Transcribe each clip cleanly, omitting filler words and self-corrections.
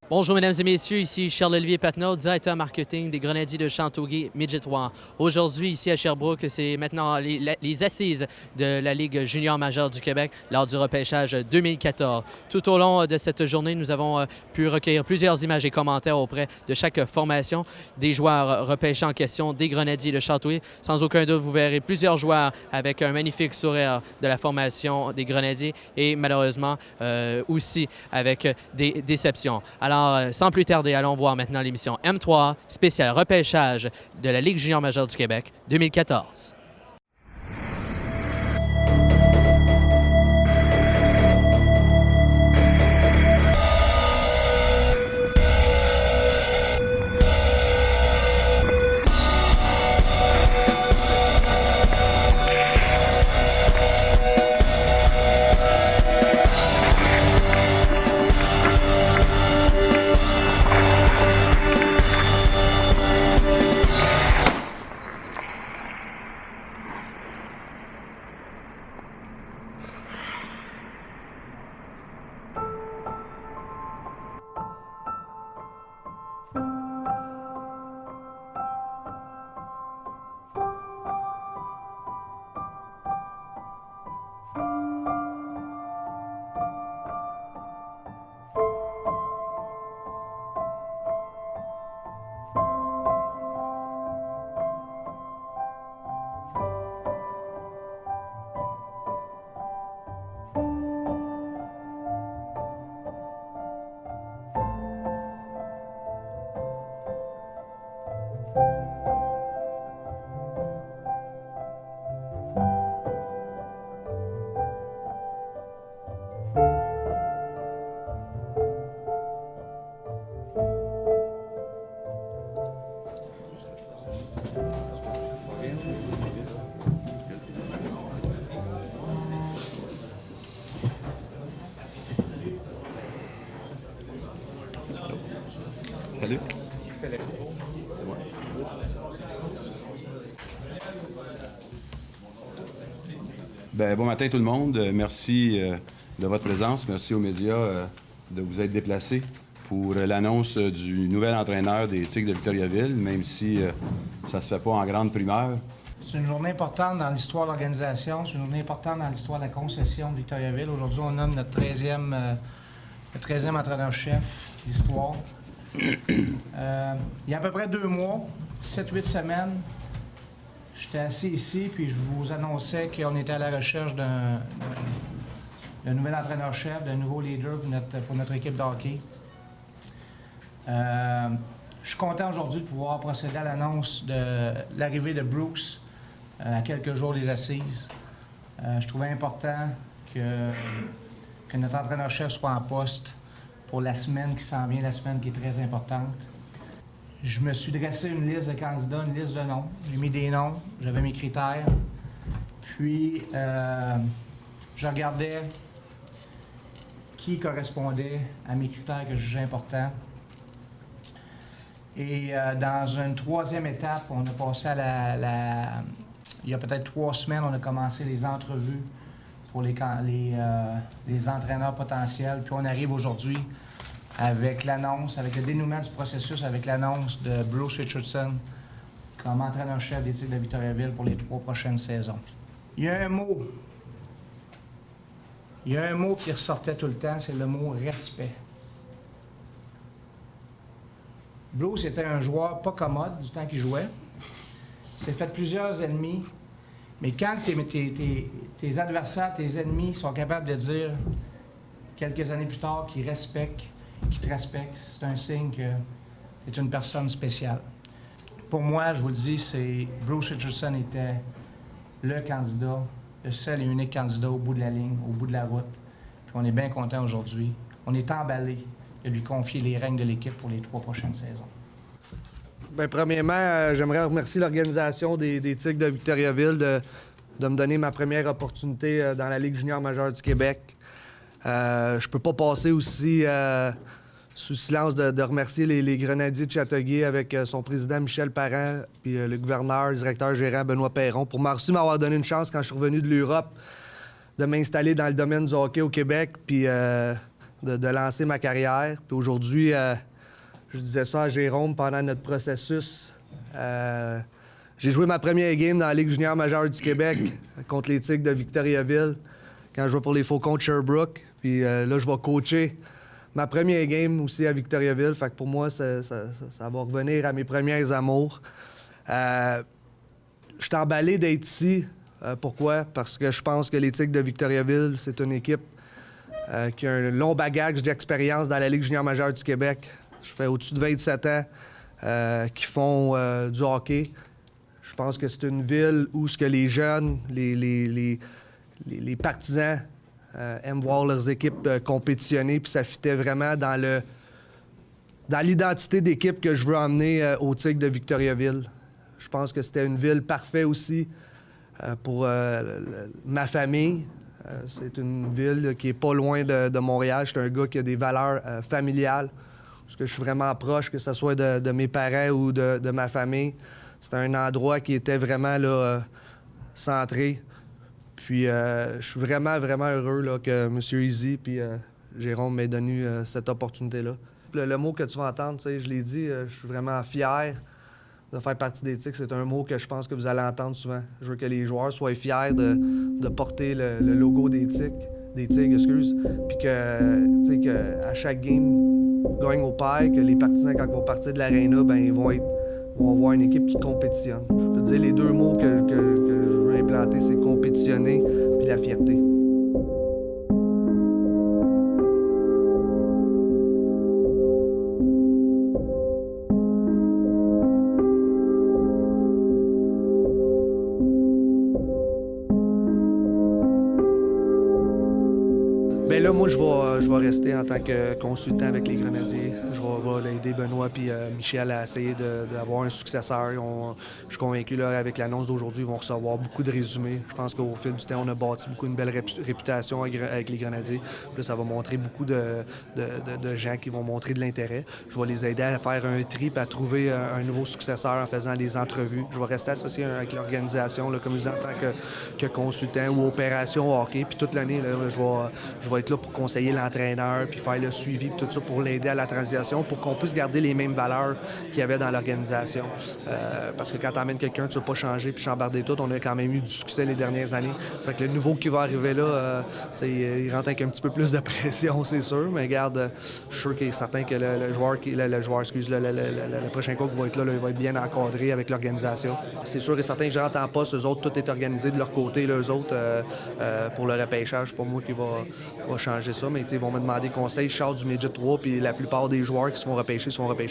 Bonjour mesdames et messieurs, ici Charles-Olivier Patnaud, directeur marketing des Grenadiers de Chantauguay Midget 3. Aujourd'hui, ici à Sherbrooke, c'est maintenant les assises de la Ligue junior majeure du Québec lors du repêchage 2014. Tout au long de cette journée, nous avons pu recueillir plusieurs images et commentaires auprès de chaque formation des joueurs repêchés en question des Grenadiers de Chantauguay. Sans aucun doute, vous verrez plusieurs joueurs avec un magnifique sourire de la formation des Grenadiers et malheureusement aussi avec des déceptions. Alors, sans plus tarder, allons voir maintenant l'émission M3 spéciale repêchage de la Ligue junior majeure du Québec 2014. Salut. Bon matin tout le monde. Merci de votre présence. Merci aux médias de vous être déplacés pour l'annonce du nouvel entraîneur des Tigres de Victoriaville, même si ça ne se fait pas en grande primeur. C'est une journée importante dans l'histoire de l'organisation. C'est une journée importante dans l'histoire de la concession de Victoriaville. Aujourd'hui, on nomme notre 13e entraîneur-chef de l'histoire. Il y a à peu près 2 mois, 7-8 semaines, j'étais assis ici puis je vous annonçais qu'on était à la recherche d'un nouvel entraîneur-chef, d'un nouveau leader pour notre équipe de hockey. Je suis content aujourd'hui de pouvoir procéder à l'annonce de l'arrivée de Brooks à quelques jours des assises. Je trouvais important que notre entraîneur-chef soit en poste pour la semaine qui s'en vient, la semaine qui est très importante. Je me suis dressé une liste de candidats, une liste de noms. J'ai mis des noms, j'avais mes critères. Puis, je regardais qui correspondait à mes critères que je jugeais importants. Et dans une 3e étape, on a passé à il y a peut-être 3 semaines, on a commencé les entrevues pour les entraîneurs potentiels. Puis on arrive aujourd'hui avec l'annonce, avec le dénouement du processus, avec l'annonce de Bruce Richardson comme entraîneur-chef des Tigres de Victoriaville pour les 3 prochaines saisons. Il y a un mot qui ressortait tout le temps, c'est le mot respect. Bruce était un joueur pas commode du temps qu'il jouait. Il s'est fait plusieurs ennemis. Mais quand tes adversaires, tes ennemis sont capables de dire, quelques années plus tard, qu'ils te respectent, c'est un signe que tu es une personne spéciale. Pour moi, je vous le dis, Bruce Richardson était le candidat, le seul et unique candidat au bout de la ligne, au bout de la route. Puis on est bien content aujourd'hui. On est emballé de lui confier les règnes de l'équipe pour les 3 prochaines saisons. Bien, premièrement, j'aimerais remercier l'organisation des Tigres de Victoriaville de me donner ma première opportunité dans la Ligue junior majeure du Québec. Je peux pas passer aussi sous silence de remercier les Grenadiers de Châteauguay avec son président Michel Parent, puis le gouverneur, le directeur gérant Benoît Perron, pour m'avoir donné une chance quand je suis revenu de l'Europe de m'installer dans le domaine du hockey au Québec, puis de lancer ma carrière. Puis aujourd'hui, je disais ça à Jérôme pendant notre processus. J'ai joué ma première game dans la Ligue junior majeure du Québec contre les Tigres de Victoriaville quand je jouais pour les Faucons de Sherbrooke. Puis là, je vais coacher ma première game aussi à Victoriaville. Fait que pour moi, ça va revenir à mes premiers amours. Je suis emballé d'être ici. Pourquoi? Parce que je pense que les Tigres de Victoriaville, c'est une équipe qui a un long bagage d'expérience dans la Ligue junior majeure du Québec. Je fais au-dessus de 27 ans qui font du hockey. Je pense que c'est une ville où ce que les jeunes, les partisans aiment voir leurs équipes compétitionner, puis ça fitait vraiment dans l'identité d'équipe que je veux emmener aux Tigres de Victoriaville. Je pense que c'était une ville parfaite aussi pour ma famille. C'est une ville qui est pas loin de Montréal. Je suis un gars qui a des valeurs familiales, parce que je suis vraiment proche, que ce soit de mes parents ou de ma famille. C'était un endroit qui était vraiment là, centré. Puis je suis vraiment, vraiment heureux là, que M. Easy et Jérôme m'aient donné cette opportunité-là. Le mot que tu vas entendre, je l'ai dit, je suis vraiment fier de faire partie des Tigres. C'est un mot que je pense que vous allez entendre souvent. Je veux que les joueurs soient fiers de porter le logo des Tigres, puis que à chaque game, gagne au paille, que les partisans, quand ils vont partir de l'aréna, ben ils vont avoir une équipe qui compétitionne. Je peux te dire les deux mots que je veux implanter, c'est compétitionner puis la fierté. Bien là, moi, je vais rester en tant que consultant avec les Grenadiers. Je vais aider Benoît et Michel à essayer d'avoir un successeur. Je suis convaincu, là, avec l'annonce d'aujourd'hui, ils vont recevoir beaucoup de résumés. Je pense qu'au fil du temps, on a bâti une belle réputation avec les Grenadiers. Puis là, ça va montrer beaucoup de gens qui vont montrer de l'intérêt. Je vais les aider à faire un tri et à trouver un nouveau successeur en faisant des entrevues. Je vais rester associé avec l'organisation, comme je disais, en tant que consultant ou opération hockey. Puis toute l'année, je vais être là pour conseiller l'entraîneur, puis faire le suivi, puis tout ça pour l'aider à la transition, pour qu'on puisse garder les mêmes valeurs qu'il y avait dans l'organisation. Parce que quand tu emmènes quelqu'un, tu ne vas pas changer puis chambarder tout. On a quand même eu du succès les dernières années. Fait que le nouveau qui va arriver là, il rentre avec un petit peu plus de pression, c'est sûr, mais regarde, je suis sûr qu'il est certain que le prochain coach qui va être là, il va être bien encadré avec l'organisation. C'est sûr et certain que je rentre en poste, eux autres, tout est organisé de leur côté, eux autres, pour le repêchage. C'est pas moi qui va changer ça, mais ils vont me demander conseil. Je sors du Midget 3, puis la plupart des joueurs qui se font repêcher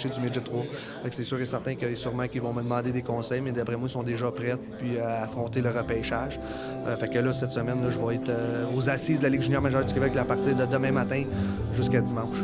du Midget 3. Fait que c'est sûr et certain sûrement qu'ils vont me demander des conseils, mais d'après moi, ils sont déjà prêts puis à affronter le repêchage. Fait que là, cette semaine, là, je vais être aux assises de la Ligue junior majeure du Québec à partir de demain matin jusqu'à dimanche.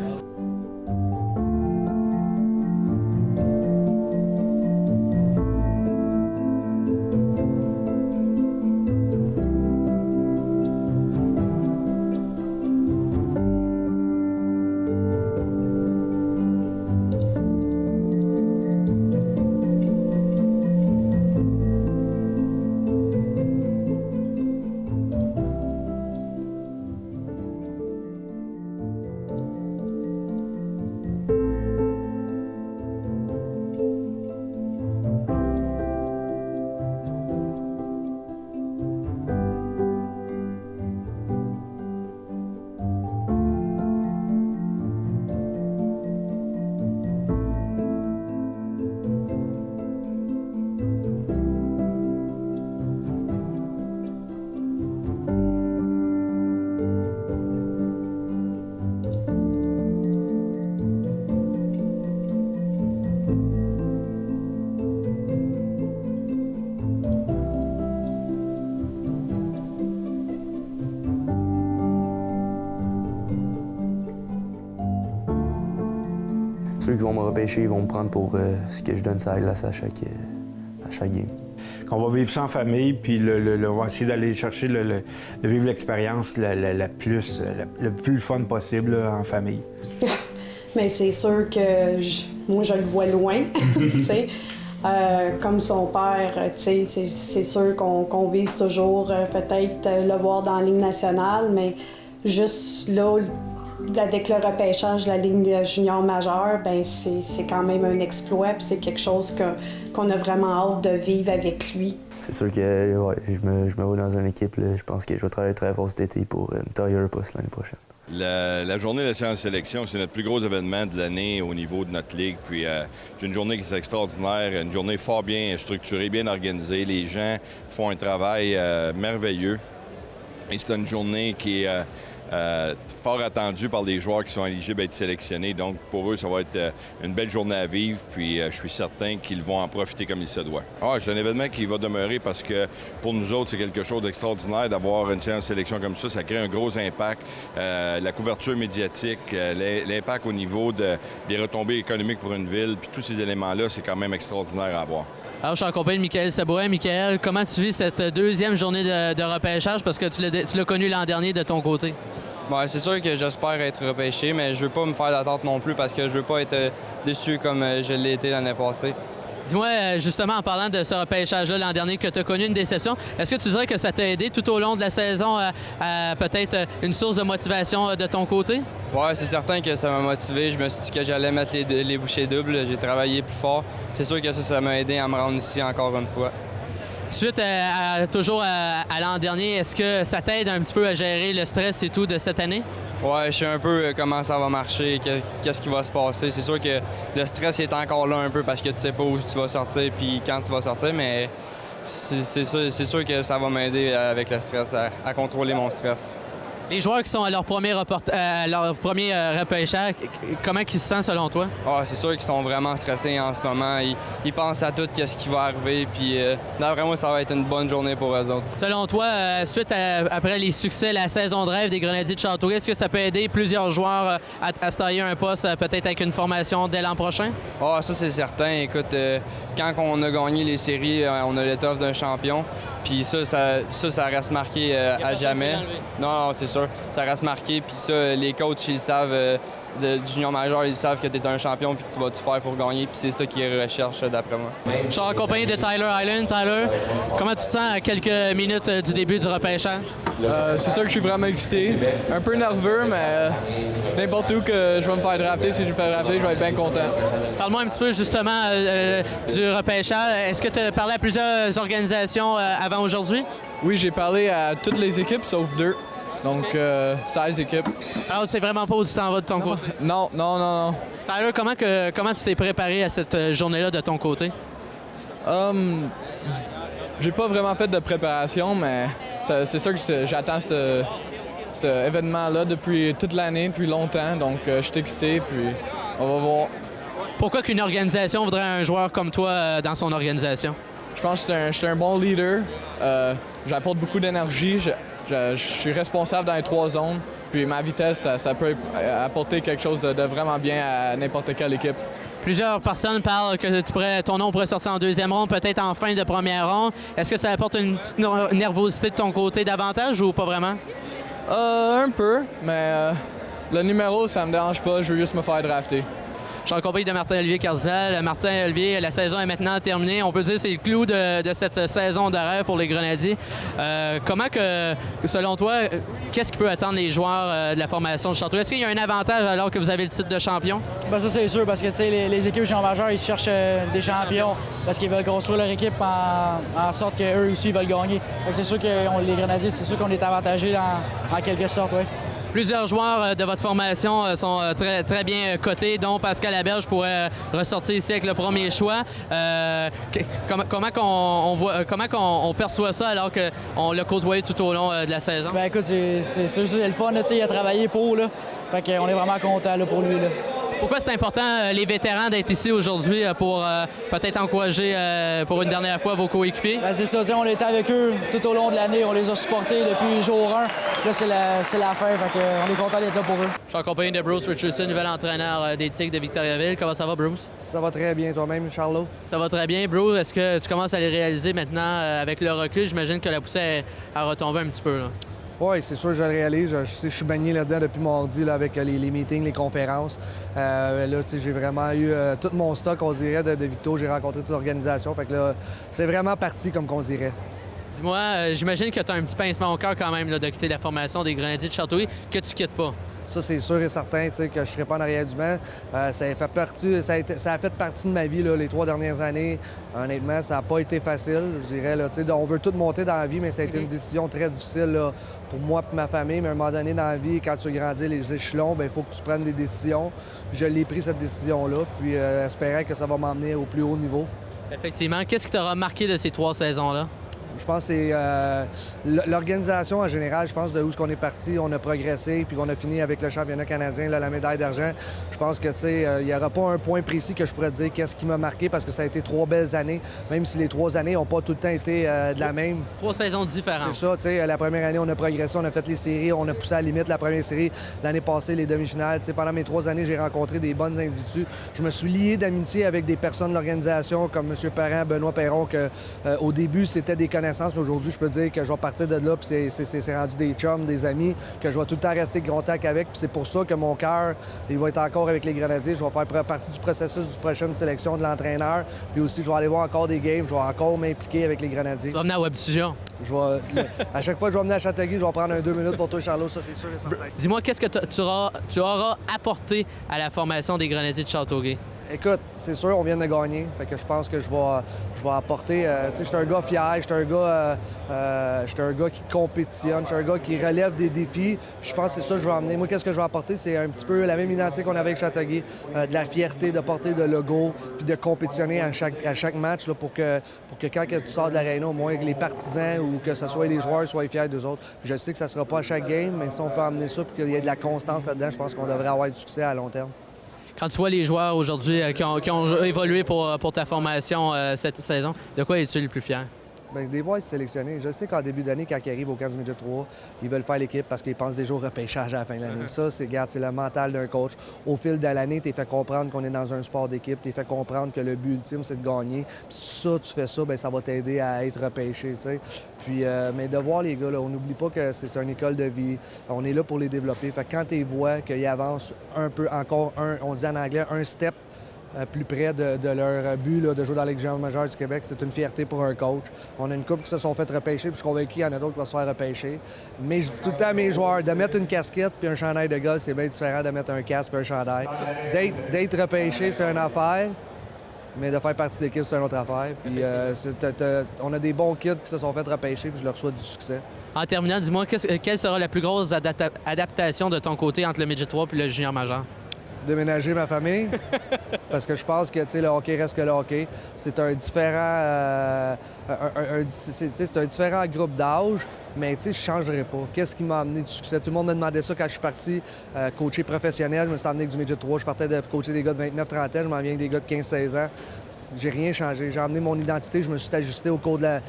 Ceux qui vont me repêcher, ils vont me prendre pour ce que je donne sur la glace à chaque game. On va vivre ça en famille, puis on va essayer d'aller chercher de vivre l'expérience le plus fun possible là, en famille. Mais c'est sûr que moi, je le vois loin, tu sais. Comme son père, tu sais, c'est sûr qu'on vise toujours peut-être le voir dans la Ligue nationale, mais juste là, avec le repêchage de la ligne junior majeure, ben c'est quand même un exploit, puis c'est quelque chose qu'on a vraiment hâte de vivre avec lui. C'est sûr que ouais, je me vois dans une équipe, là, je pense que je vais travailler très fort cet été pour me tailler un poste l'année prochaine. La journée de la séance de sélection, c'est notre plus gros événement de l'année au niveau de notre ligue. Puis c'est une journée qui est extraordinaire, une journée fort bien structurée, bien organisée. Les gens font un travail merveilleux. Et c'est une journée qui est fort attendue par les joueurs qui sont éligibles à être sélectionnés. Donc pour eux, ça va être une belle journée à vivre. Puis je suis certain qu'ils vont en profiter comme il se doit. C'est un événement qui va demeurer parce que pour nous autres, c'est quelque chose d'extraordinaire d'avoir une séance de sélection comme ça. Ça crée un gros impact. La couverture médiatique, l'impact au niveau des retombées économiques pour une ville. Puis tous ces éléments-là, c'est quand même extraordinaire à voir. Alors, je suis en compagnie de Michael Sabourin. Michael, comment tu vis cette deuxième journée de repêchage? Parce que tu l'as connu l'an dernier de ton côté. Ouais, c'est sûr que j'espère être repêché, mais je veux pas me faire d'attente non plus parce que je veux pas être déçu comme je l'ai été l'année passée. Dis-moi, justement, en parlant de ce repêchage-là l'an dernier, que tu as connu une déception, est-ce que tu dirais que ça t'a aidé tout au long de la saison à peut-être une source de motivation de ton côté? Ouais, c'est certain que ça m'a motivé. Je me suis dit que j'allais mettre les bouchées doubles. J'ai travaillé plus fort. C'est sûr que ça m'a aidé à me rendre ici encore une fois. Suite toujours à l'an dernier, est-ce que ça t'aide un petit peu à gérer le stress et tout de cette année? Ouais, je sais un peu comment ça va marcher, qu'est-ce qui va se passer. C'est sûr que le stress est encore là un peu parce que tu sais pas où tu vas sortir puis quand tu vas sortir, mais c'est sûr que ça va m'aider avec le stress, à contrôler mon stress. Les joueurs qui sont à leur premier repêchage, comment ils se sentent selon toi? Ah, c'est sûr qu'ils sont vraiment stressés en ce moment. Ils pensent à tout ce qui va arriver. Puis, d'après moi, ça va être une bonne journée pour eux autres. Selon toi, après les succès, la saison de rêve des Grenadiers de Châteauguay, est-ce que ça peut aider plusieurs joueurs à se tailler un poste, peut-être avec une formation dès l'an prochain? Ah, ça, c'est certain. Écoute, quand on a gagné les séries, on a l'étoffe d'un champion. Puis ça reste marqué à jamais. Non, c'est sûr. Ça reste marqué. Puis ça, les coachs, ils savent, du junior majeur, ils savent que tu es un champion puis que tu vas tout faire pour gagner. Puis c'est ça qu'ils recherchent, d'après moi. Je suis en compagnie de Tyler Island. Tyler, comment tu te sens à quelques minutes du début du repêchage? C'est sûr que je suis vraiment excité. Un peu nerveux, mais n'importe où que je vais me faire drafter, si je me fais drafter, je vais être bien content. Parle-moi un petit peu justement du repêchage. Est-ce que tu as parlé à plusieurs organisations avant aujourd'hui? Oui, j'ai parlé à toutes les équipes sauf 2. Donc 16 équipes. Alors, tu sais vraiment pas où tu t'en vas de ton côté? Non. Tyler, comment tu t'es préparé à cette journée-là de ton côté? J'ai pas vraiment fait de préparation, mais c'est sûr que j'attends cet événement-là depuis toute l'année, depuis longtemps. Donc je suis excité, puis on va voir. Pourquoi qu'une organisation voudrait un joueur comme toi dans son organisation? Je pense que je suis un bon leader. J'apporte beaucoup d'énergie. Je suis responsable dans les 3 zones. Puis ma vitesse, ça peut apporter quelque chose de vraiment bien à n'importe quelle équipe. Plusieurs personnes parlent que ton nom pourrait sortir en deuxième ronde, peut-être en fin de première ronde. Est-ce que ça apporte une petite nervosité de ton côté davantage ou pas vraiment? Un peu, mais le numéro, ça me dérange pas. Je veux juste me faire drafter. Je suis en compagnie de Martin-Olivier Carzal. Martin-Olivier, la saison est maintenant terminée. On peut dire que c'est le clou de cette saison de rêve pour les Grenadiers. Comment que, selon toi, qu'est-ce qui peut attendre les joueurs de la formation de Châteauguay? Est-ce qu'il y a un avantage alors que vous avez le titre de champion? Bien, ça, c'est sûr, parce que les équipes juniors majeures, ils cherchent des champions parce qu'ils veulent construire leur équipe en sorte qu'eux aussi ils veulent gagner. C'est sûr que les Grenadiers, c'est sûr qu'on est avantagés en quelque sorte, oui. Plusieurs joueurs de votre formation sont très, très bien cotés, dont Pascal Laberge pourrait ressortir ici avec le premier choix. Comment on perçoit ça alors qu'on l'a côtoyé tout au long de la saison? Bien, écoute, c'est le fun. Là, il a travaillé pour. Là. Fait qu'on est vraiment content pour lui. Là. Pourquoi c'est important, les vétérans, d'être ici aujourd'hui pour peut-être encourager pour une dernière fois vos coéquipiers? Bien, c'est ça, on était avec eux tout au long de l'année. On les a supportés depuis jour 1. Là, c'est la fin, fait on est content d'être là pour eux. Je suis en compagnie de Bruce Richardson, nouvel entraîneur des Tigres de Victoriaville. Comment ça va, Bruce? Ça va très bien, toi-même, Charlot? Ça va très bien, Bruce. Est-ce que tu commences à les réaliser maintenant avec le recul? J'imagine que la poussée a retombé un petit peu, là. Oui, c'est sûr, je le réalise. Je suis baigné là-dedans depuis mardi là, avec les meetings, les conférences. Là, j'ai vraiment eu tout mon stock, on dirait, de Victo. J'ai rencontré toute l'organisation. Fait que là, c'est vraiment parti, comme qu'on dirait. Dis-moi, j'imagine que tu as un petit pincement au cœur quand même là, de quitter la formation des Grenadiers de Châteauguay, que tu quittes pas. Ça, c'est sûr et certain que je ne serai pas en arrière du banc. Ça a fait partie de ma vie là, les 3 dernières années. Honnêtement, ça n'a pas été facile. Je dirais, là, on veut tout monter dans la vie, mais ça a été une décision très difficile là, pour moi et ma famille. Mais à un moment donné dans la vie, quand tu grandis les échelons, il faut que tu prennes des décisions. Puis je l'ai pris, cette décision-là, puis espérant que ça va m'emmener au plus haut niveau. Effectivement. Qu'est-ce qui t'aura marqué de ces 3 saisons-là? Je pense que c'est l'organisation en général. Je pense de où est-ce qu'on est parti, on a progressé, puis qu'on a fini avec le championnat canadien, là, la médaille d'argent. Je pense que, tu sais, il n'y aura pas un point précis que je pourrais dire qu'est-ce qui m'a marqué parce que ça a été 3 belles années, même si les 3 années n'ont pas tout le temps été de la même. 3 saisons différentes. C'est ça, tu sais, la première année, on a progressé, on a fait les séries, on a poussé à la limite la première série. L'année passée, les demi-finales. Tu sais, pendant mes 3 années, j'ai rencontré des bonnes individus. Je me suis lié d'amitié avec des personnes de l'organisation comme M. Parent, Benoît Perron, que au début, c'était des connaissances, mais aujourd'hui, je peux dire que je vais partir de là, puis c'est rendu des chums, des amis, que je vais tout le temps rester en contact avec. Puis c'est pour ça que mon cœur, il va être encore avec les Grenadiers. Je vais faire partie du processus du prochaine sélection de l'entraîneur. Puis aussi, je vais aller voir encore des games, je vais encore m'impliquer avec les Grenadiers. Tu vas venir à Webdiffusion? À chaque fois que je vais venir à Châteauguay, je vais prendre 2 minutes pour toi, Charlot, ça c'est sûr et certain. Dis-moi, qu'est-ce que tu auras apporté à la formation des Grenadiers de Châteauguay? Écoute, c'est sûr, on vient de gagner. Fait que je pense que je vais apporter... tu sais, je suis un gars fier, je suis un gars qui compétitionne, je suis un gars qui relève des défis. Puis je pense que c'est ça que je vais emmener. Moi, qu'est-ce que je vais apporter? C'est un petit peu la même identité qu'on avait avec Châteauguay, de la fierté de porter le logo, puis de compétitionner à chaque match là, pour que quand tu sors de l'aréna, au moins que les partisans ou que ce soit les joueurs soient fiers d'eux autres. Puis je sais que ça ne sera pas à chaque game, mais si on peut emmener ça puis qu'il y ait de la constance là-dedans, je pense qu'on devrait avoir du succès à long terme. Quand tu vois les joueurs aujourd'hui qui ont évolué pour ta formation cette saison, de quoi es-tu le plus fier? Bien, des voir sélectionnés. Je sais qu'en début d'année, quand ils arrivent au camp du Midget 3, ils veulent faire l'équipe parce qu'ils pensent déjà au repêchage à la fin de l'année. Ça, c'est le mental d'un coach. Au fil de l'année, tu es fait comprendre qu'on est dans un sport d'équipe, tu es fait comprendre que le but ultime, c'est de gagner. Puis ça, tu fais ça, bien, ça va t'aider à être repêché, tu sais. Puis, mais de voir les gars, là, on n'oublie pas que c'est une école de vie. On est là pour les développer. Fait que quand tu les vois qu'ils avancent un peu, encore on dit en anglais, un step plus près de leur but là, de jouer dans la Ligue junior majeure du Québec, c'est une fierté pour un coach. On a une couple qui se sont fait repêcher, puis je suis convaincu qu'il y en a d'autres qui vont se faire repêcher. Mais je dis tout le temps à mes joueurs, de mettre une casquette puis un chandail de golf, c'est bien différent de mettre un casque puis un chandail. D'être repêché, c'est une affaire, mais de faire partie de l'équipe, c'est une autre affaire. Puis on a des bons kids qui se sont fait repêcher, puis je leur souhaite du succès. En terminant, dis-moi, quelle sera la plus grosse adaptation de ton côté entre le Midget 3 et le junior majeur? Déménager ma famille, parce que je pense que le hockey reste que le hockey. C'est un différent, c'est un différent groupe d'âge, mais je ne changerai pas. Qu'est-ce qui m'a amené du succès? Tout le monde me demandait ça quand je suis parti coacher professionnel. Je me suis emmené avec du Midget 3. Je partais de coacher des gars de 29-30 ans. Je m'en viens avec des gars de 15-16 ans. J'ai rien changé. J'ai emmené mon identité, je me suis ajusté au cours de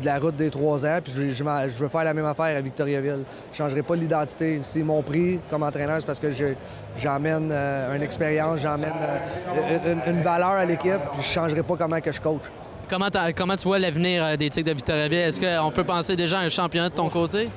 la route des 3 ans, puis je veux faire la même affaire à Victoriaville. Je ne changerai pas l'identité. S'ils m'ont pris comme entraîneur, c'est parce que j'emmène une expérience, j'emmène une valeur à l'équipe, puis je ne changerai pas comment que je coach. Comment tu vois l'avenir des Tigres de Victoriaville? Est-ce qu'on peut penser déjà à un championnat de ton côté?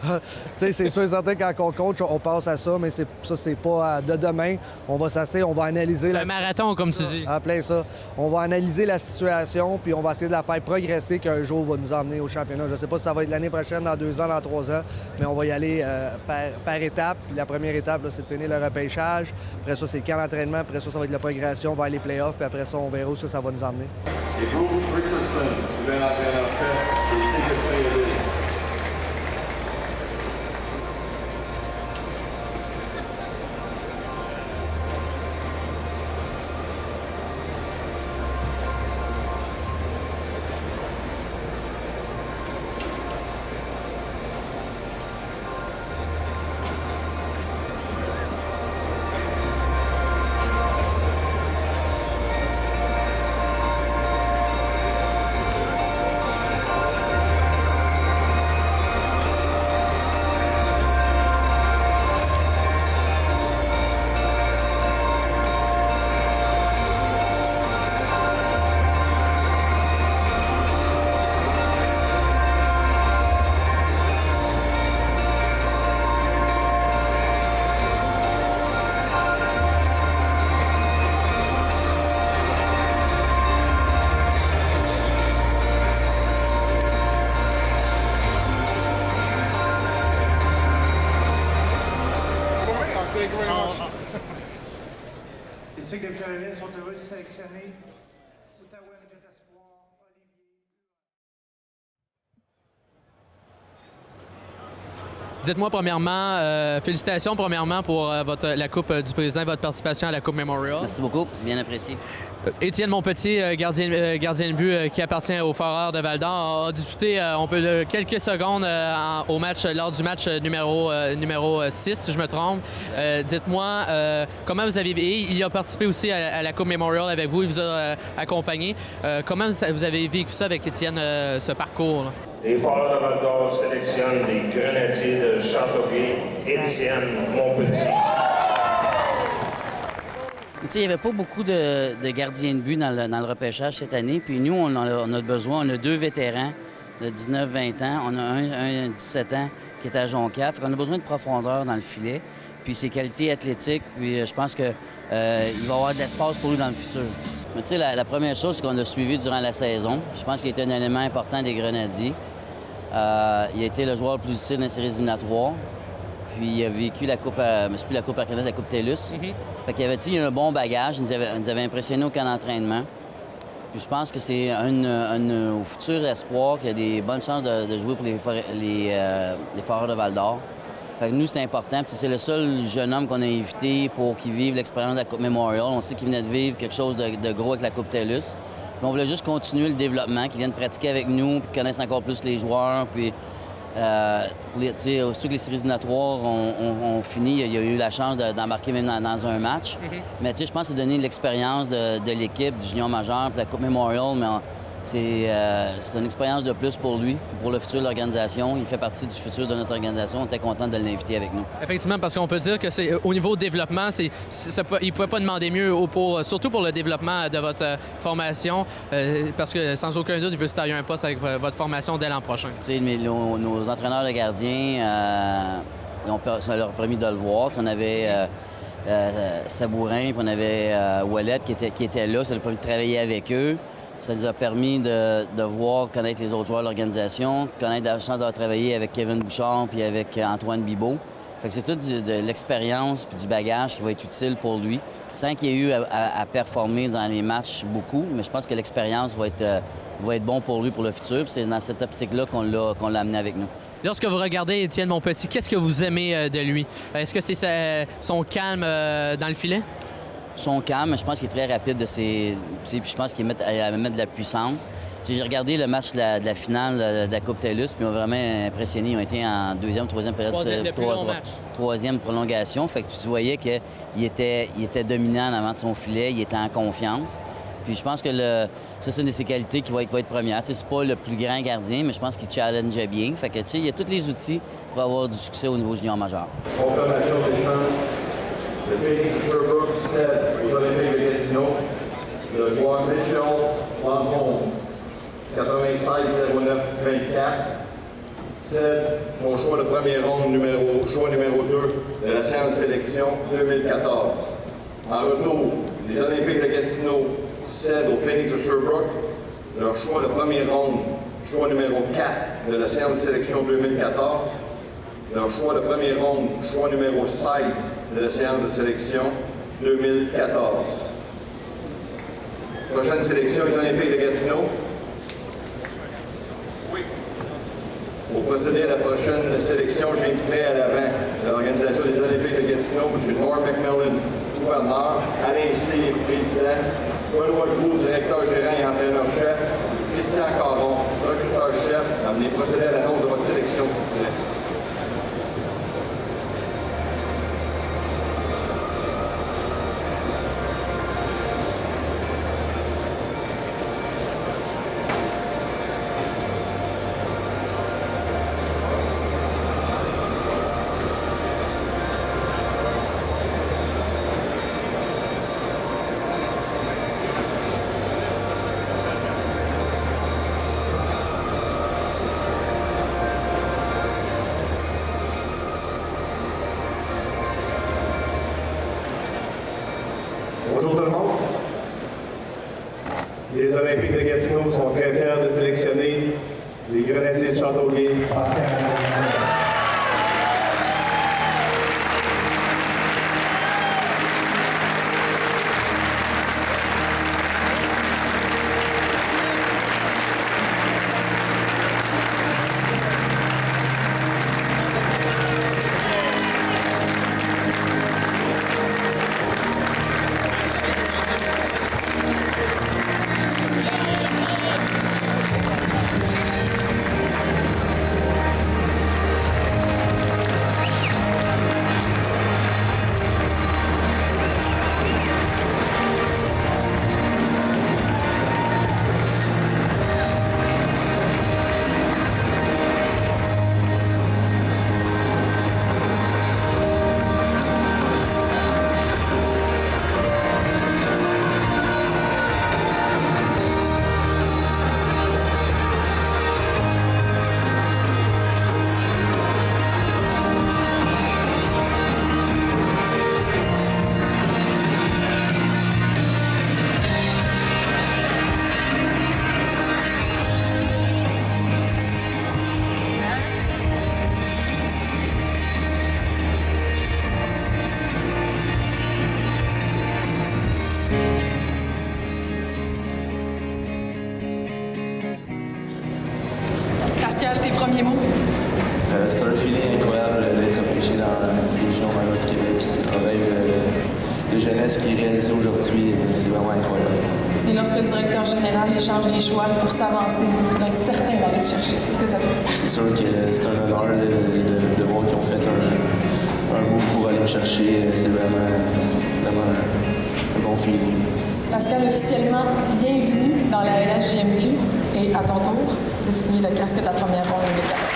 C'est sûr et certain quand on coach, on pense à ça, mais ça, c'est pas de demain. On va s'asseoir, on va analyser un marathon, comme tu dis. En plein ça. On va analyser la situation, puis on va essayer de la faire progresser qu'un jour va nous emmener au championnat. Je sais pas si ça va être l'année prochaine, dans 2 ans, dans 3 ans, mais on va y aller par étapes. Puis la première étape, là, c'est de finir le repêchage. Après ça, c'est le camp d'entraînement. Après ça va être la progression vers les playoffs. Puis après ça, on verra où ça va nous emmener. Nouvel entraîneur-chef des Tigres de Victoriaville. Les Tigres de Victoriaville sont heureux de sélectionner Outaouais Midget Espoir. Dites-moi premièrement, félicitations premièrement pour la Coupe du Président et votre participation à la Coupe Memorial. Merci beaucoup, c'est bien apprécié. Étienne Monpetit, gardien de but qui appartient aux Foreurs de Val-d'Or, a disputé quelques secondes lors du match numéro 6, si je me trompe. Dites-moi, comment vous avez... Et il a participé aussi à la Coupe Memorial avec vous, il vous a accompagné. Comment vous avez vécu ça avec Étienne, ce parcours-là? Les Foreurs de Val-d'Or sélectionnent les Grenadiers de Châteauguay, Étienne Monpetit. Il n'y avait pas beaucoup de gardiens de but dans le repêchage cette année. Puis nous, on a besoin. On a 2 vétérans de 19-20 ans. On a un 17 ans qui est à Jonquière. On a besoin de profondeur dans le filet. Puis ses qualités athlétiques. Puis je pense qu'il va y avoir de l'espace pour lui dans le futur. Mais tu sais, la première chose, c'est qu'on a suivi durant la saison. Je pense qu'il a été un élément important des Grenadiers. Il a été le joueur le plus utile dans les séries éliminatoires. Puis il a vécu la Coupe, c'est plus la Coupe Arcanet, la Coupe TELUS. Fait qu'il avait un bon bagage, il nous avait impressionné au camp d'entraînement. Puis je pense que c'est un futur espoir qui a des bonnes chances de jouer pour les Foreurs de Val-d'Or. Fait que nous, c'est important. Puis c'est le seul jeune homme qu'on a invité pour qu'il vive l'expérience de la Coupe Memorial. On sait qu'il venait de vivre quelque chose de gros avec la Coupe TELUS. Puis on voulait juste continuer le développement, qu'il vienne pratiquer avec nous, puis qu'il connaisse encore plus les joueurs. Puis surtout que les séries éliminatoires ont fini, il y a eu la chance d'embarquer même dans un match. Mais je pense que c'est donner l'expérience de l'équipe, du junior majeur, puis la Coupe Memorial, mais c'est une expérience de plus pour lui, pour le futur de l'organisation. Il fait partie du futur de notre organisation. On était content de l'inviter avec nous. Effectivement, parce qu'on peut dire que c'est au niveau développement, il ne pouvait pas demander mieux, surtout pour le développement de votre formation, parce que sans aucun doute, il veut se tailler un poste avec votre formation dès l'an prochain. Nos entraîneurs de gardiens, ça leur a permis de le voir. On avait Sabourin, puis on avait Ouellet qui était là. Ça leur a permis de travailler avec eux. Ça nous a permis de connaître les autres joueurs de l'organisation, connaître la chance d'avoir travaillé avec Kevin Bouchard puis avec Antoine Bibeau. Fait que c'est tout de l'expérience puis du bagage qui va être utile pour lui, sans qu'il ait eu à performer dans les matchs beaucoup, mais je pense que l'expérience va être bon pour lui pour le futur. Puis c'est dans cette optique-là qu'on l'a amené avec nous. Lorsque vous regardez Étienne Monpetit, qu'est-ce que vous aimez de lui? Est-ce que c'est son calme dans le filet? Son calme, je pense qu'il est très rapide puis je pense qu'il met de la puissance. J'ai regardé le match de la finale de la Coupe TELUS, puis ils m'ont vraiment impressionné. Ils ont été en deuxième, troisième période, troisième prolongation. Fait que tu voyais qu'il était dominant en avant de son filet, il était en confiance. Puis je pense que ça, c'est une de ses qualités qui va être première. C'est pas le plus grand gardien, mais je pense qu'il challengeait bien. Fait que il y a tous les outils pour avoir du succès au niveau junior majeur. Confirmation des champs. Le Phoenix Sherbrooke cède aux Olympiques de Gatineau. Le joueur Mitchell Lampron, 96-09-24, cède son choix de première ronde choix numéro 2 de la séance de sélection 2014. En retour, les Olympiques de Gatineau cèdent au Phoenix de Sherbrooke leur choix de première ronde, choix numéro 4 de la séance de sélection 2014. Leur choix de première ronde, choix numéro 16 de la séance de sélection 2014. Prochaine sélection, les Olympiques de Gatineau. Oui. Pour procéder à la prochaine sélection, j'inviterai à l'avant de l'Organisation des Olympiques de Gatineau, M. Norm McMillan, gouverneur, Alain Cyr, président, Benoît Legault, directeur gérant et entraîneur-chef, Christian Caron, recruteur-chef. Amenez procéder à l'annonce de votre sélection, s'il vous plaît. Bonjour tout le monde. Les Olympiques de Gatineau sont très fiers de sélectionner les Grenadiers de Châteauguay. ce qui est réalisé aujourd'hui, c'est vraiment incroyable. Et lorsque le directeur général échange des choix pour s'avancer, pour être certain d'aller le chercher, est-ce que ça te fait? C'est sûr que c'est un honneur de voir qu'ils ont fait un move pour aller me chercher. C'est vraiment un bon feeling. Pascal, officiellement, bienvenue dans la LHJMQ et à ton tour de signer le casque de la première ronde 2014.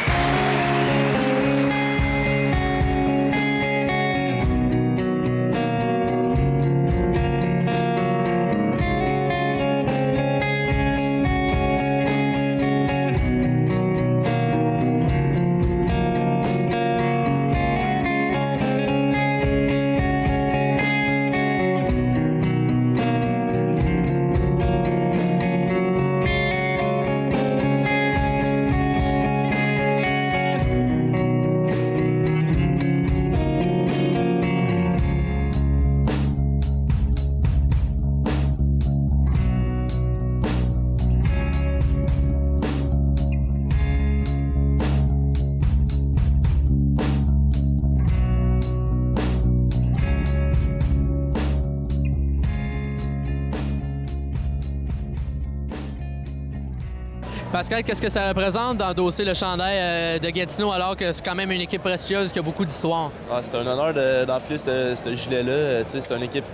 Pascal, qu'est-ce que ça représente d'endosser le chandail de Gatineau alors que c'est quand même une équipe prestigieuse qui a beaucoup d'histoire? C'est un honneur d'enfiler ce gilet-là. C'est une équipe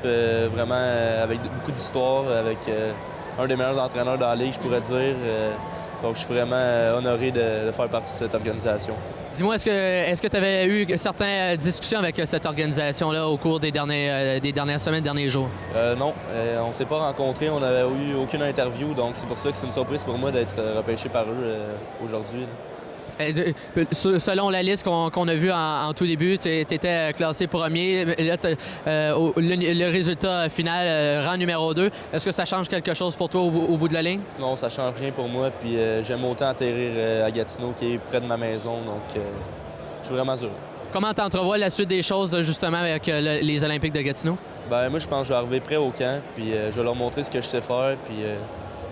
vraiment avec beaucoup d'histoire, avec un des meilleurs entraîneurs dans la Ligue, je pourrais dire. Donc, je suis vraiment honoré de faire partie de cette organisation. Dis-moi, est-ce que tu avais eu certaines discussions avec cette organisation-là au cours des dernières semaines, derniers jours? Non, on ne s'est pas rencontrés, on n'avait eu aucune interview, donc c'est pour ça que c'est une surprise pour moi d'être repêché par eux aujourd'hui. Selon la liste qu'on a vue en tout début, tu étais classé premier. Là, le résultat final, rang numéro 2, est-ce que ça change quelque chose pour toi au bout de la ligne? Non, ça change rien pour moi. Puis j'aime autant atterrir à Gatineau qui est près de ma maison. Donc, je suis vraiment heureux. Comment tu entrevois la suite des choses, justement, avec les Olympiques de Gatineau? Moi, je pense que je vais arriver prêt au camp. Puis je vais leur montrer ce que je sais faire. Puis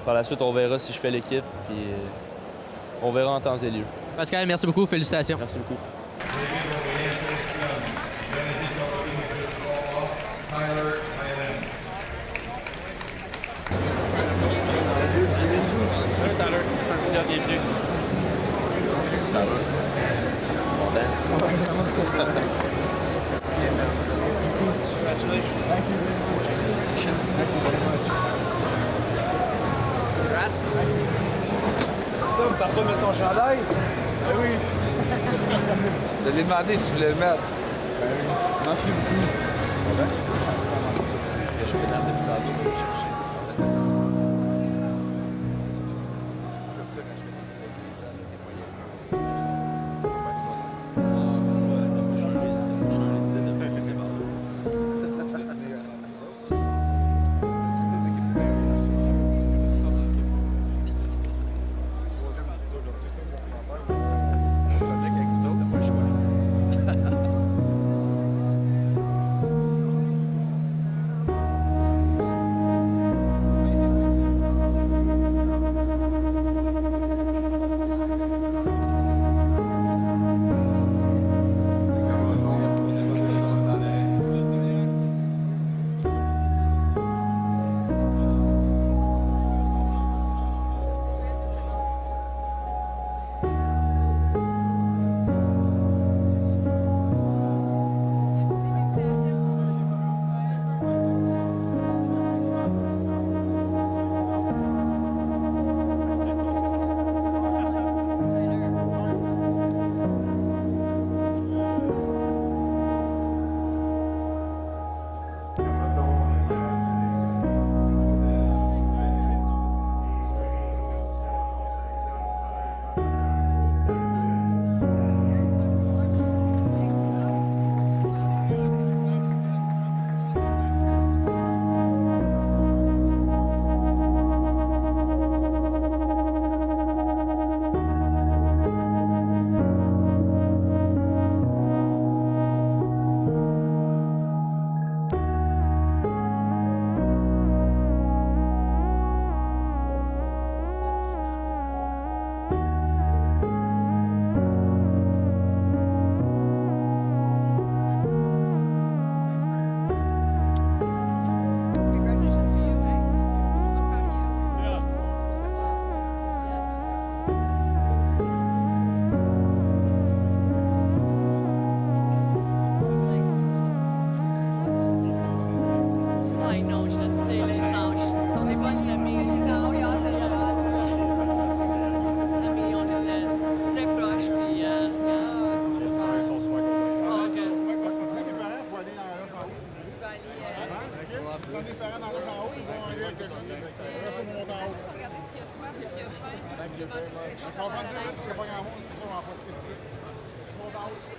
par la suite, on verra si je fais l'équipe. Puis on verra en temps et lieu. Pascal, merci beaucoup. Félicitations. Merci beaucoup. T'as pas mis ton chandail? Ben oui. Je l'ai demandé s'il voulait le mettre. Ben oui. Merci beaucoup. Je suis là depuis tantôt pour le chercher.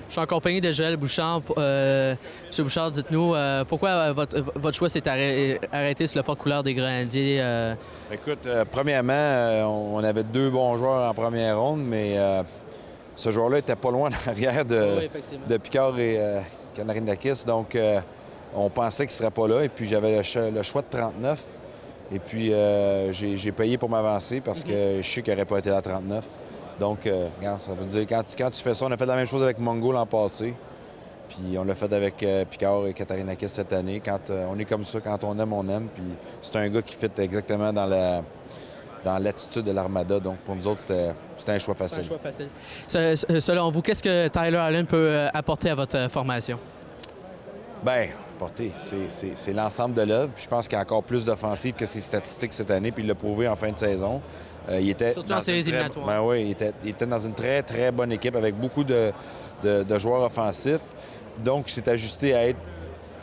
Je suis en compagnie de Joël Bouchard. Monsieur Bouchard, dites-nous, pourquoi votre choix s'est arrêté sur le porte-couleur des Grenadiers? Écoute, premièrement, on avait 2 bons joueurs en première ronde, mais ce joueur-là était pas loin derrière de Picard et Kanarinakis. Donc, on pensait qu'il ne serait pas là. Et puis, j'avais le choix de 39. Et puis, j'ai payé pour m'avancer parce que je sais qu'il n'aurait pas été là à 39. Donc, regarde, ça veut dire, quand tu fais ça, on a fait la même chose avec Mongo l'an passé. Puis on l'a fait avec Picard et Katarinakis cette année. Quand on est comme ça, quand on aime, on aime. Puis c'est un gars qui fit exactement dans l'attitude de l'Armada. Donc pour nous autres, c'était un choix facile. C'est un choix facile. Selon vous, qu'est-ce que Tyler Allen peut apporter à votre formation? Bien, apporter, c'est l'ensemble de l'œuvre. Je pense qu'il y a encore plus d'offensive que ses statistiques cette année. Puis il l'a prouvé en fin de saison. Il était surtout en séries éliminatoires. Ben oui, il était dans une très, très bonne équipe avec beaucoup de joueurs offensifs. Donc, il s'est ajusté à être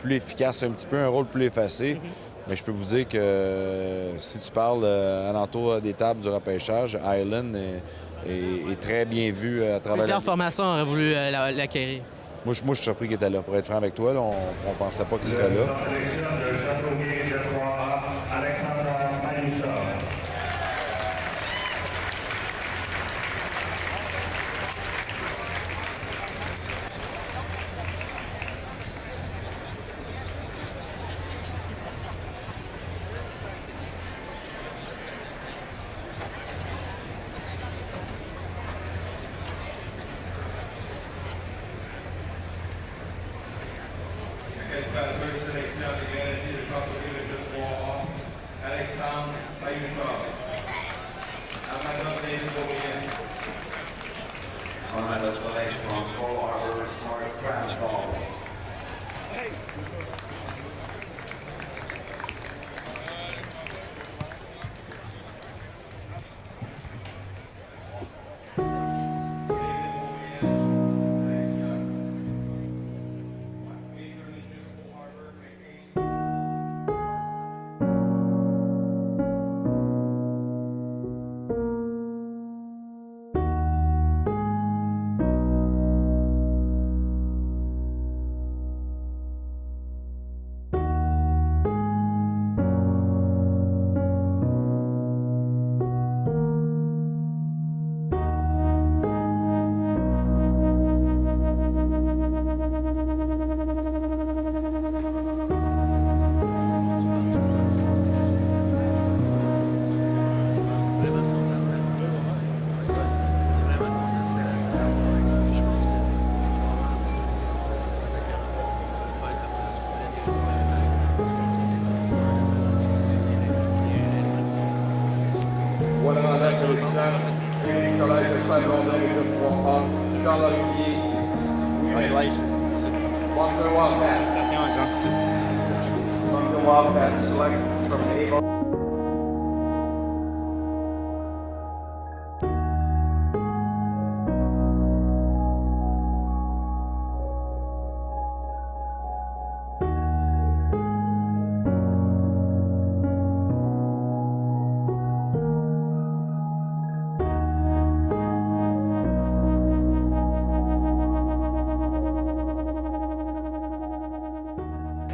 plus efficace, un petit peu un rôle plus effacé. Mais je peux vous dire que si tu parles alentour des tables du repêchage, Island est très bien vu à travers... Plusieurs formations auraient voulu l'acquérir. Moi, je suis surpris qu'il était là. Pour être franc avec toi, là, on ne pensait pas qu'il serait là. Sélection des Grenadiers de Châteauguay, le jeu 3A, Alexandre Bayoussard. Armada David Beaubien. Armada select from Pearl Harbor, Mark Crabtree.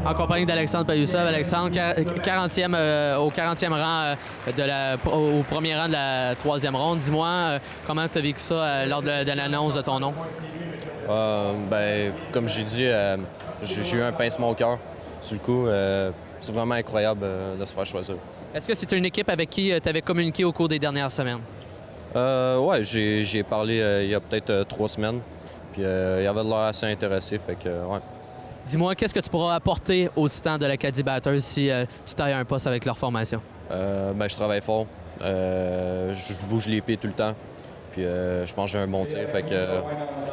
En compagnie d'Alexandre Payoussov. Alexandre, 40e, au 40e rang, au premier rang de la 3e ronde. Dis-moi, comment tu as vécu ça lors de l'annonce de ton nom? Comme j'ai dit, j'ai eu un pincement au cœur. Sur le coup, c'est vraiment incroyable de se faire choisir. Est-ce que c'était une équipe avec qui tu avais communiqué au cours des dernières semaines? Oui, j'ai parlé il y a peut-être 3 semaines. Puis il avait l'air assez intéressé, fait que ouais. Dis-moi, qu'est-ce que tu pourras apporter aux Titans de l'Acadie Batters si tu tailles un poste avec leur formation? Je travaille fort. Je bouge les pieds tout le temps. Puis je pense que j'ai un bon tir. Fait que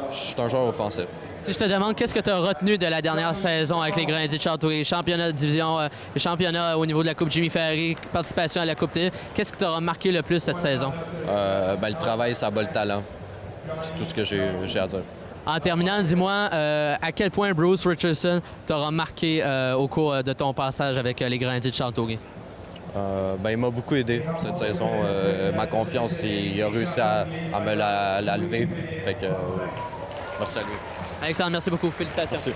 je suis un joueur offensif. Si je te demande, qu'est-ce que tu as retenu de la dernière saison avec les Grenadiers de Châteauguay? Championnat de division, championnat au niveau de la Coupe Jimmy Ferry, participation à la Coupe T. Qu'est-ce qui t'aura marqué le plus cette saison? Le travail, ça bat le talent. C'est tout ce que j'ai à dire. En terminant, dis-moi à quel point Bruce Richardson t'aura marqué au cours de ton passage avec les Grenadiers de Châteauguay? Il m'a beaucoup aidé cette saison. Ma confiance, il a réussi à me la lever. Fait que, merci à lui. Alexandre, merci beaucoup. Félicitations. Merci.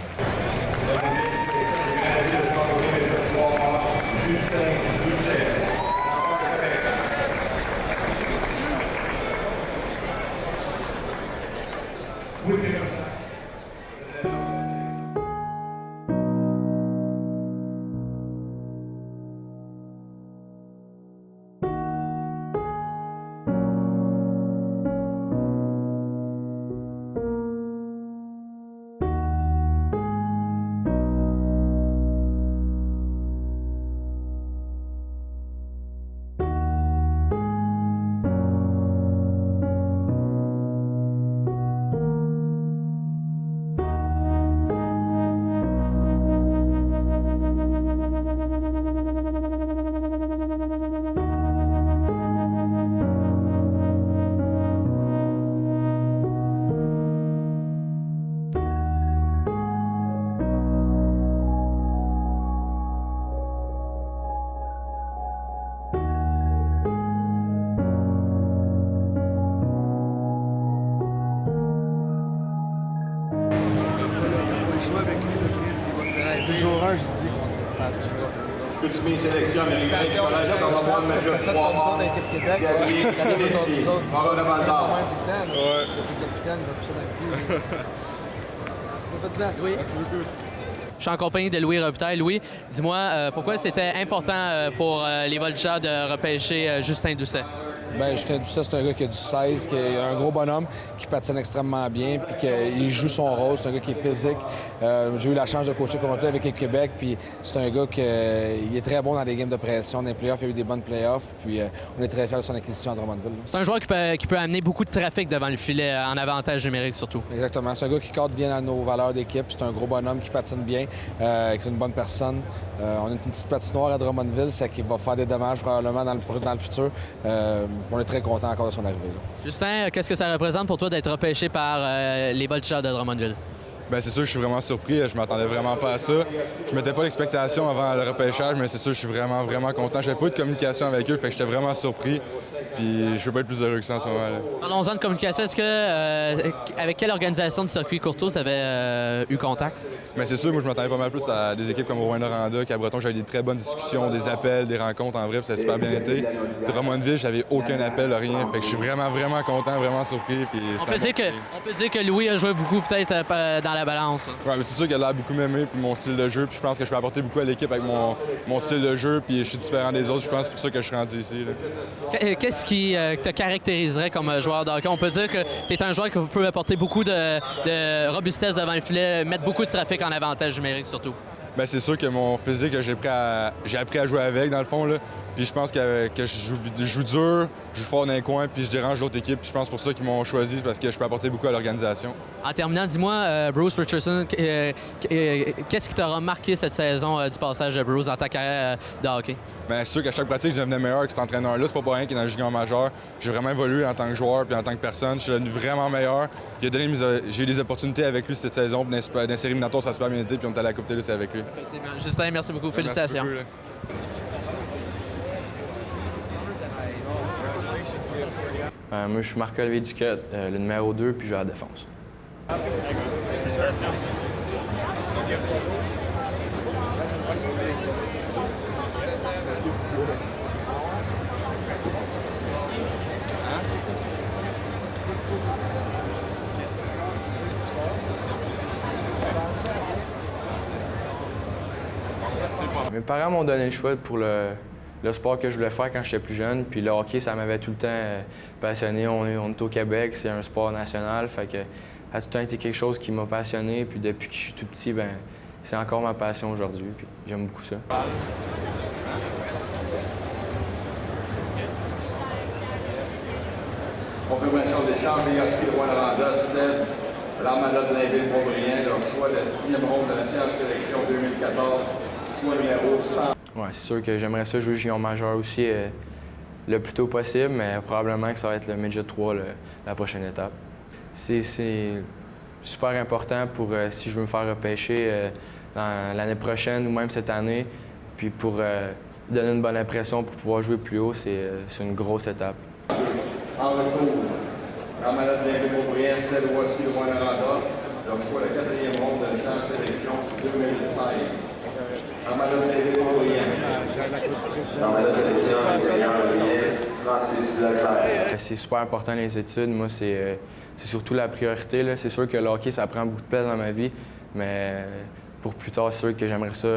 Scrutiny sélection américaine du collège Charlemagne, Major 3 A. Xavier Pinetti, Mara de Val-d'Or. C'est le capitaine, il va toucher dans le cul. Louis. Je suis en compagnie de Louis Robitaille. Louis, dis-moi, pourquoi c'était important pour les Voltigeurs de repêcher Justin Doucet? Justin Doucet, c'est un gars qui a du 16, qui est un gros bonhomme, qui patine extrêmement bien, puis qu'il joue son rôle. C'est un gars qui est physique. J'ai eu la chance de coacher contre lui avec le Québec, puis c'est un gars qui est très bon dans les games de pression, dans les playoffs. Il a eu des bonnes playoffs, puis on est très fiers de son acquisition à Drummondville. C'est un joueur qui peut amener beaucoup de trafic devant le filet, en avantage numérique surtout. Exactement. C'est un gars qui cadre bien dans nos valeurs d'équipe. C'est un gros bonhomme qui patine bien, qui est une bonne personne. On a une petite patinoire à Drummondville, c'est qui va faire des dommages probablement dans le futur. On est très content encore de son arrivée. Justin, qu'est-ce que ça représente pour toi d'être repêché par les Voltigeurs de Drummondville? C'est sûr que je suis vraiment surpris. Je m'attendais vraiment pas à ça. Je mettais pas l'expectation avant le repêchage, mais c'est sûr que je suis vraiment, vraiment content. J'avais pas eu de communication avec eux, fait que j'étais vraiment surpris. Puis je peux pas être plus heureux que ça en ce moment-là. Parlons-en de communication. Est-ce que avec quelle organisation du circuit Courtois tu avais eu contact? C'est sûr, moi je m'attendais pas mal plus à des équipes comme Rouen-Noranda, qu'à Breton, j'avais des très bonnes discussions, des appels, des rencontres en vrai, puis ça a super bien été. Drummondville, j'avais aucun appel, rien. Fait que je suis vraiment, vraiment content, vraiment surpris. Puis on peut dire que Louis a joué beaucoup peut-être dans la balance. Ouais, mais c'est sûr qu'il a l'air beaucoup m'aimer, puis mon style de jeu, puis je pense que je peux apporter beaucoup à l'équipe avec mon style de jeu, puis je suis différent des autres. Je pense que c'est pour ça que je suis rendu ici. Qu'est-ce qui te caractériserait comme joueur de hockey? On peut dire que tu es un joueur qui peut apporter beaucoup de robustesse devant le filet, mettre beaucoup de trafic en avantage numérique surtout. C'est sûr que mon physique, j'ai appris à jouer avec, dans le fond. Là. Puis je pense que je joue dur, je joue fort dans les coins, puis je dérange l'autre équipe. Puis je pense pour ça qu'ils m'ont choisi, parce que je peux apporter beaucoup à l'organisation. En terminant, dis-moi, Bruce Richardson, qu'est-ce qui t'aura marqué cette saison du passage de Bruce dans ta carrière de hockey? C'est sûr qu'à chaque pratique, je devenais meilleur que cet entraîneur-là. C'est pas pour rien qu'il est dans le junior majeur. J'ai vraiment évolué en tant que joueur puis en tant que personne. Je suis devenu vraiment meilleur. J'ai eu des opportunités avec lui cette saison. Dans les séries éliminatoires, ça a super bien été, puis on est allé à la Coupe Télus avec lui. Effectivement. Justin, merci beaucoup. Félicitations. Merci beaucoup, moi, je suis Marc-Olivier Duquette, le numéro 2, puis je joue à la défense. Mes parents m'ont donné le choix pour le sport que je voulais faire quand j'étais plus jeune. Puis le hockey, ça m'avait tout le temps passionné. On est au Québec, c'est un sport national. Fait que ça a tout le temps été quelque chose qui m'a passionné. Puis depuis que je suis tout petit, c'est encore ma passion aujourd'hui. Puis j'aime beaucoup ça. Confirmation d'échange, Yaski Rouen-Noranda, Seb, Ramada de Blainville-Beaubriand, leur choix de 6e ronde de la sélection 2014, choix numéro 100. Ouais, c'est sûr que j'aimerais ça jouer junior majeur aussi le plus tôt possible, mais probablement que ça va être le Midget 3 la prochaine étape. C'est super important pour si je veux me faire repêcher l'année prochaine ou même cette année, puis pour donner une bonne impression pour pouvoir jouer plus haut, c'est une grosse étape. En retour, en malade d'Inville-Beaubriand, Celle-Voici de Rwanda, leur choix de 4e ronde de la sélection 2016. En malade d'Inville-Beaubriand. Dans la sélection, les seniors Francis Leclerc. C'est super important les études. Moi, c'est surtout la priorité, là. C'est sûr que le hockey, ça prend beaucoup de place dans ma vie, mais pour plus tard, c'est sûr que j'aimerais ça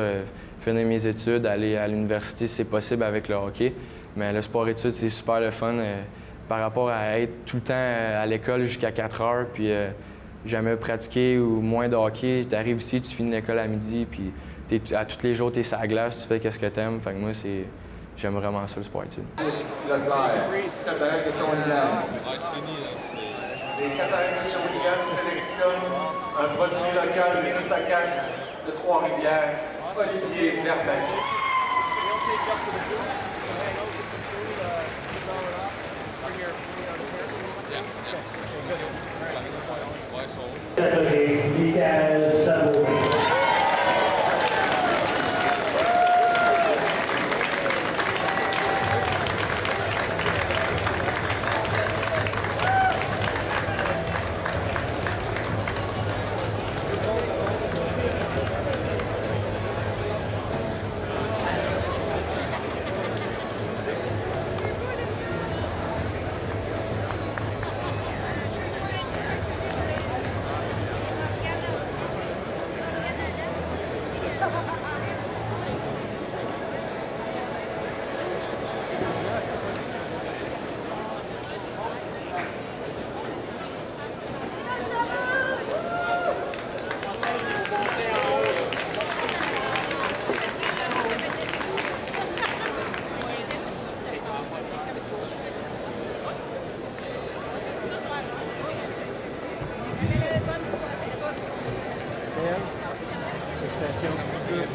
finir mes études, aller à l'université si c'est possible avec le hockey. Mais le sport-études, c'est super le fun par rapport à être tout le temps à l'école jusqu'à 4 heures, puis jamais pratiquer ou moins de hockey. Tu arrives ici, tu finis l'école à midi, puis à tous les jours, tu es sur la glace, tu fais qu'est-ce que tu aimes. Fait que moi, j'aime vraiment ça, le sport-études. Les Catarines de Shawinigan sélectionnent un produit local de 6 à 4 de Trois-Rivières, Olivier Verbeck. Michael Sabourin.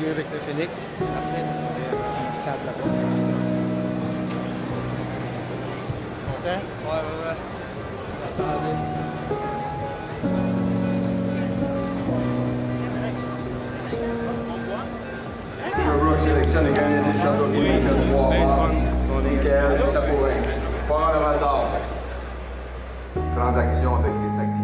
Avec le Phoenix. Merci. Content? Ouais. Sherbrooke sélectionne les Canadiens de Châteauguay, Midget 3, Michael Sabourin. Fort Amateur. Transaction avec les Saguenayens.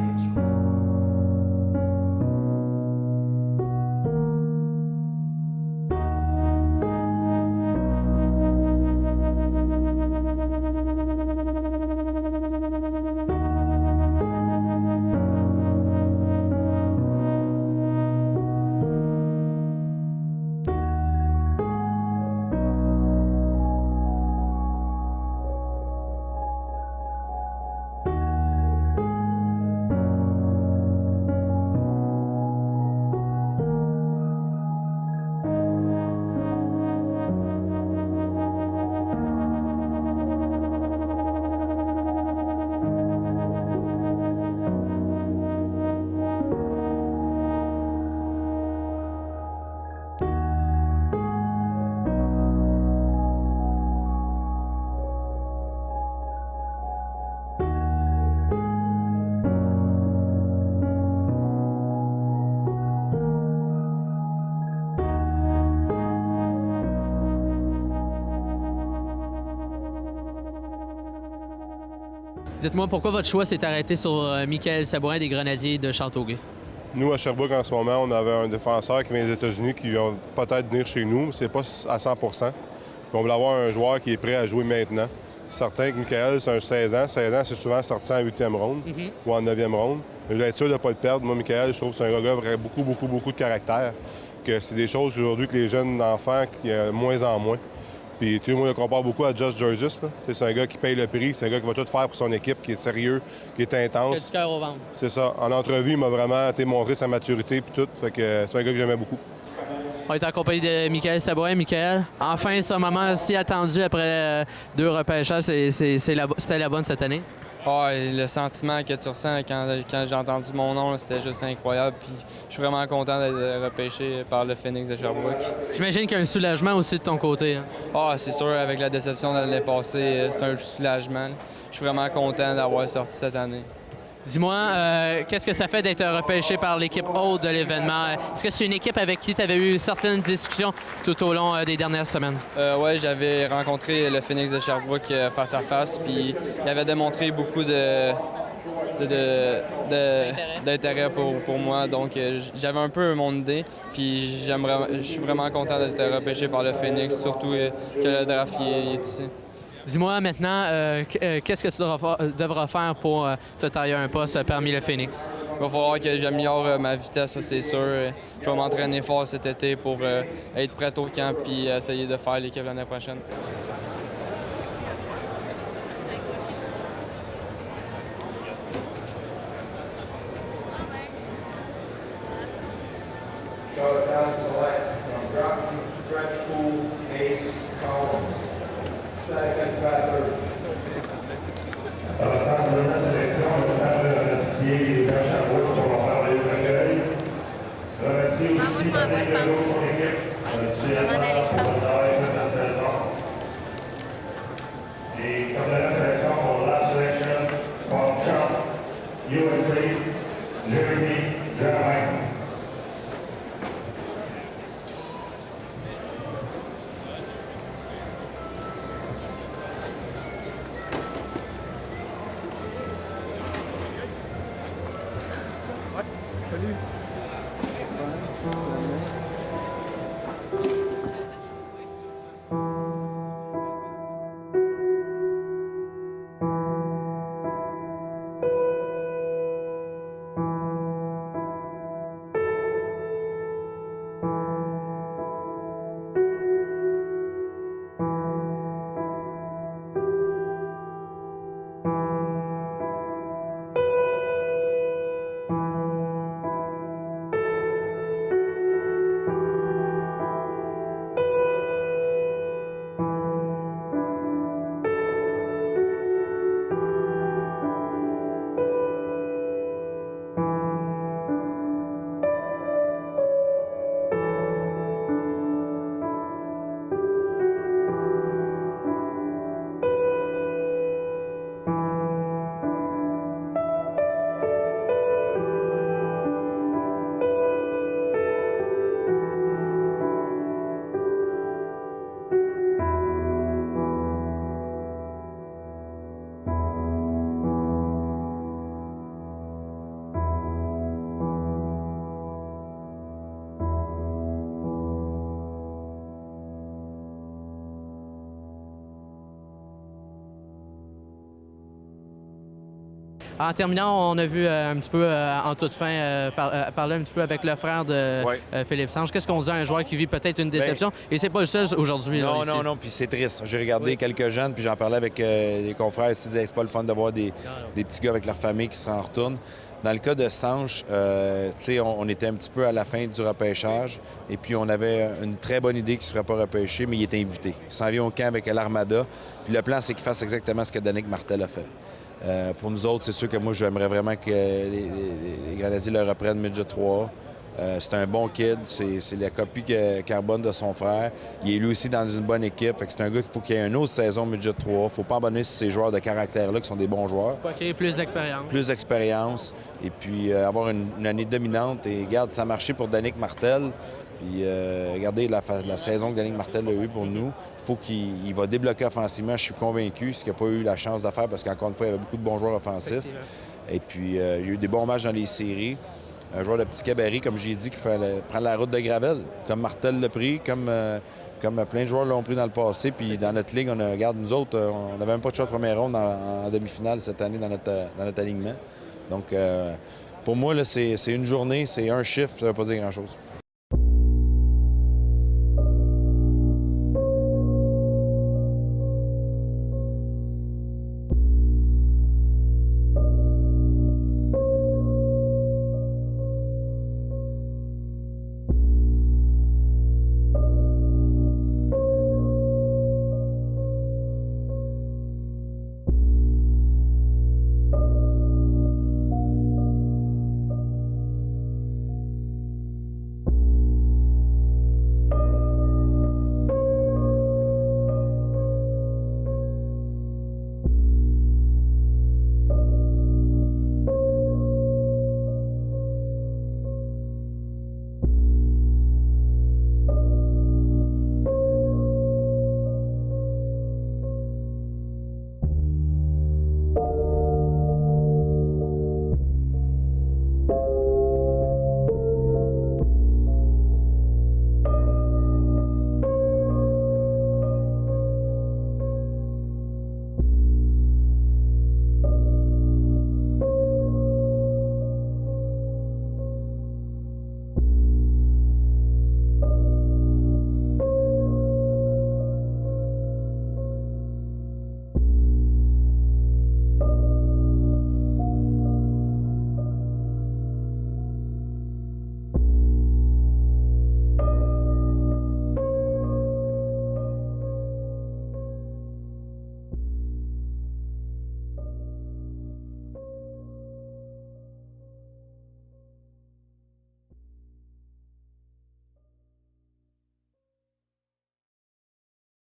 Dites-moi pourquoi votre choix s'est arrêté sur Michael Sabourin des Grenadiers de Châteauguay? Nous, à Sherbrooke, en ce moment, on avait un défenseur qui vient des États-Unis qui va peut-être venir chez nous. C'est pas à 100 Puis on voulait avoir un joueur qui est prêt à jouer maintenant. Certain que Michael, c'est un 16 ans. 16 ans, c'est souvent sorti en 8e ronde ou en 9e ronde. Je voulais être sûr de ne pas le perdre. Moi, Michael, je trouve que c'est un gars qui a beaucoup de caractère. Que c'est des choses aujourd'hui que les jeunes enfants, qui ont moins en moins. Puis, tu sais, moi, je le compare beaucoup à Josh Georges. C'est un gars qui paye le prix. C'est un gars qui va tout faire pour son équipe, qui est sérieux, qui est intense. Qui a du cœur au ventre. C'est ça. En entrevue, il m'a vraiment montré sa maturité puis tout. Fait que c'est un gars que j'aimais beaucoup. On est en compagnie de Michael Sabourin. Michael, enfin, ce moment si attendu après 2 repêchages, c'était la bonne cette année? Oh, le sentiment que tu ressens quand j'ai entendu mon nom, c'était juste incroyable. Puis je suis vraiment content d'être repêché par le Phoenix de Sherbrooke. J'imagine qu'il y a un soulagement aussi de ton côté. Hein? Ah, c'est sûr, avec la déception de l'année passée, c'est un soulagement. Je suis vraiment content d'avoir sorti cette année. Dis-moi, qu'est-ce que ça fait d'être repêché par l'équipe haute de l'événement? Est-ce que c'est une équipe avec qui tu avais eu certaines discussions tout au long des dernières semaines? Oui, j'avais rencontré le Phoenix de Sherbrooke face à face, puis il avait démontré beaucoup d'intérêt pour moi. Donc, j'avais un peu mon idée, puis je suis vraiment content d'être repêché par le Phoenix, surtout que le draft est ici. Dis-moi maintenant, qu'est-ce que tu devras faire pour te tailler un poste parmi le Phoenix? Il va falloir que j'améliore ma vitesse, ça c'est sûr. Je vais m'entraîner fort cet été pour être prêt au camp puis essayer de faire l'équipe l'année prochaine. Charlottetown select from Groton Prep School, Hayes Collins. Dans le temps de la sélection, on va remercier les gens Sherbrooke pour leur merveilleux accueil. Remercier aussi Patrick Legault, son équipe, du CSA pour le travail de cette saison. Et comme la sélection pour la selection, Paul Champ, USA, Jérémy Germain. En terminant, on a vu un petit peu en toute fin parler un petit peu avec le frère de Philippe Sanche. Qu'est-ce qu'on dit à un joueur qui vit peut-être une déception? Et c'est pas le seul aujourd'hui. Non, puis c'est triste. J'ai regardé quelques jeunes, puis j'en parlais avec les confrères. Ils disaient c'est pas le fun de voir des petits gars avec leur famille qui s'en retournent. Dans le cas de Sanche, on était un petit peu à la fin du repêchage et puis on avait une très bonne idée qu'il ne se ferait pas repêcher, mais il était invité. Il s'en vient au camp avec l'Armada. Puis le plan, c'est qu'il fasse exactement ce que Danick Martel a fait. Pour nous autres, c'est sûr que moi, j'aimerais vraiment que les Grenadiers le reprennent Midget 3. C'est un bon kid, c'est la copie carbone de son frère. Il est lui aussi dans une bonne équipe. C'est un gars qu'il faut qu'il y ait une autre saison Midget 3. Il ne faut pas abandonner ces joueurs de caractère-là qui sont des bons joueurs. OK, plus d'expérience. Plus d'expérience. Et puis avoir une année dominante. Et regarde, ça a marché pour Danick Martel. Puis regardez la saison que Danick Martel a eue pour nous. Il faut qu'il va débloquer offensivement, je suis convaincu, ce qu'il n'a pas eu la chance de faire parce qu'encore une fois, il y avait beaucoup de bons joueurs offensifs. Et puis il y a eu des bons matchs dans les séries. Un joueur de petit gabarit, comme j'ai dit, qui fallait prendre la route de Gravel, comme Martel l'a pris, comme plein de joueurs l'ont pris dans le passé. Puis dans notre ligue, regarde, nous autres, on n'avait même pas de choix de première ronde en demi-finale cette année dans notre alignement. Donc pour moi, là, c'est une journée, c'est un chiffre, ça ne veut pas dire grand-chose.